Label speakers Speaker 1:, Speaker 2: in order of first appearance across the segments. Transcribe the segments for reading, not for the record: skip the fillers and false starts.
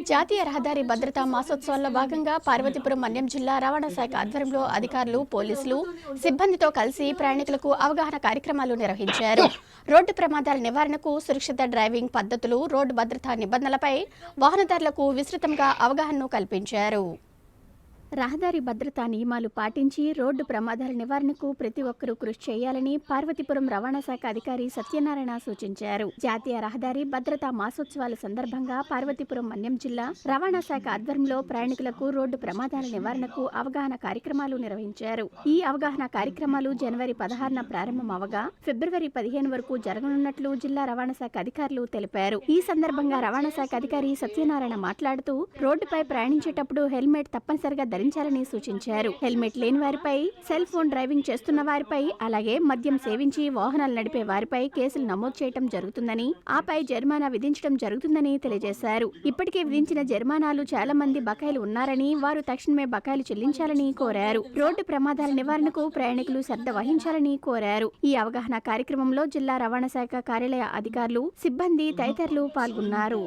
Speaker 1: జాతీయ రహదారి భద్రతా మాసోత్సవాల్లో భాగంగా పార్వతీపురం మన్యం జిల్లా రవాణా శాఖ ఆధ్వర్యంలో అధికారులు, పోలీసులు, సిబ్బందితో కలిసి ప్రయాణికులకు అవగాహన కార్యక్రమాలు నిర్వహించారు. రోడ్డు ప్రమాదాల నివారణకు, సురక్షిత డ్రైవింగ్ పద్ధతులు, రోడ్డు భద్రతా నిబంధనలపై వాహనదారులకు విస్తృతంగా అవగాహనను కల్పించారు. రహదారి భద్రతా నియమాలు పాటించి రోడ్డు ప్రమాదాల నివారణకు ప్రతి ఒక్కరూ కృషి చేయాలని పార్వతీపురం రవాణా శాఖ అధికారి సత్యనారాయణ సూచించారు. జాతీయ రహదారి భద్రతా మాసోత్సవాల సందర్భంగా పార్వతీపురం మన్యం జిల్లా రవాణా శాఖ ఆధ్వర్యంలో ప్రయాణికులకు రోడ్డు ప్రమాదాల నివారణకు అవగాహన కార్యక్రమాలు నిర్వహించారు. ఈ అవగాహన కార్యక్రమాలు జనవరి 16న ప్రారంభమవగా ఫిబ్రవరి 15 వరకు జరగనున్నట్లు జిల్లా రవాణా శాఖ అధికారులు తెలిపారు. ఈ సందర్భంగా రవాణా శాఖ అధికారి సత్యనారాయణ మాట్లాడుతూ రోడ్డుపై ప్రయాణించేటప్పుడు హెల్మెట్ తప్పనిసరిగా ధరించాలని సూచించారు. హెల్మెట్ లేని వారిపై, సెల్ ఫోన్ డ్రైవింగ్ చేస్తున్న వారిపై, అలాగే మద్యం సేవించి వాహనాలు నడిపే వారిపై కేసులు నమోదు చేయడం జరుగుతుందని, ఆపై జరిమానా విధించడం జరుగుతుందని తెలియజేశారు. ఇప్పటికే విధించిన జరిమానాలు చాలా మంది బకాయిలు ఉన్నారని, వారు తక్షణమే బకాయిలు చెల్లించాలని కోరారు. రోడ్డు ప్రమాదాల నివారణకు ప్రయాణికులు శ్రద్ధ వహించాలని కోరారు. ఈ అవగాహన కార్యక్రమంలో జిల్లా రవాణా శాఖ కార్యాలయ అధికారులు, సిబ్బంది తదితరులు పాల్గొన్నారు.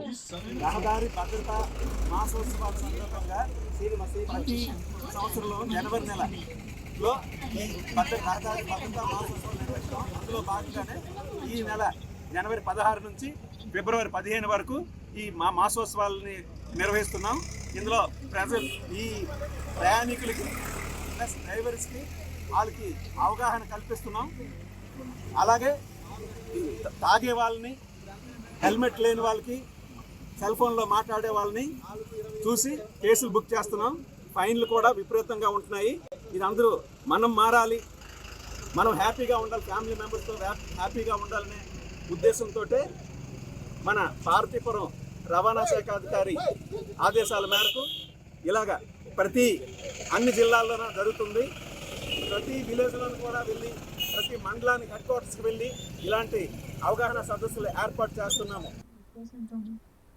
Speaker 2: ప్రతి సంవత్సరంలో జనవరి నెలలో ఈ రహదారి భద్రతా మాసోత్సవాలు నిర్వహిస్తాం. అందులో భాగంగానే ఈ నెల జనవరి 16 నుంచి ఫిబ్రవరి 15 వరకు ఈ మాసోత్సవాలని నిర్వహిస్తున్నాం. ఇందులో ప్రజలు, ఈ ప్రయాణికులకి ప్లస్ డ్రైవర్స్కి వాళ్ళకి అవగాహన కల్పిస్తున్నాం. అలాగే తాగే వాళ్ళని, హెల్మెట్ లేని వాళ్ళకి, సెల్ ఫోన్లో మాట్లాడే వాళ్ళని చూసి కేసులు బుక్ చేస్తున్నాం. ఫైన్లు కూడా విపరీతంగా ఉంటున్నాయి. ఇది అందరూ మనం మారాలి, మనం హ్యాపీగా ఉండాలి, ఫ్యామిలీ మెంబర్స్తో హ్యాపీగా ఉండాలనే ఉద్దేశంతో మన పార్వతీపురం రవాణా శాఖ అధికారి ఆదేశాల మేరకు ఇలాగా అన్ని జిల్లాల్లోనూ జరుగుతుంది. ప్రతి విలేజ్లోనూ కూడా వెళ్ళి, ప్రతి మండలానికి హెడ్ క్వార్టర్స్కి వెళ్ళి ఇలాంటి అవగాహన సదస్సులు ఏర్పాటు చేస్తున్నాము.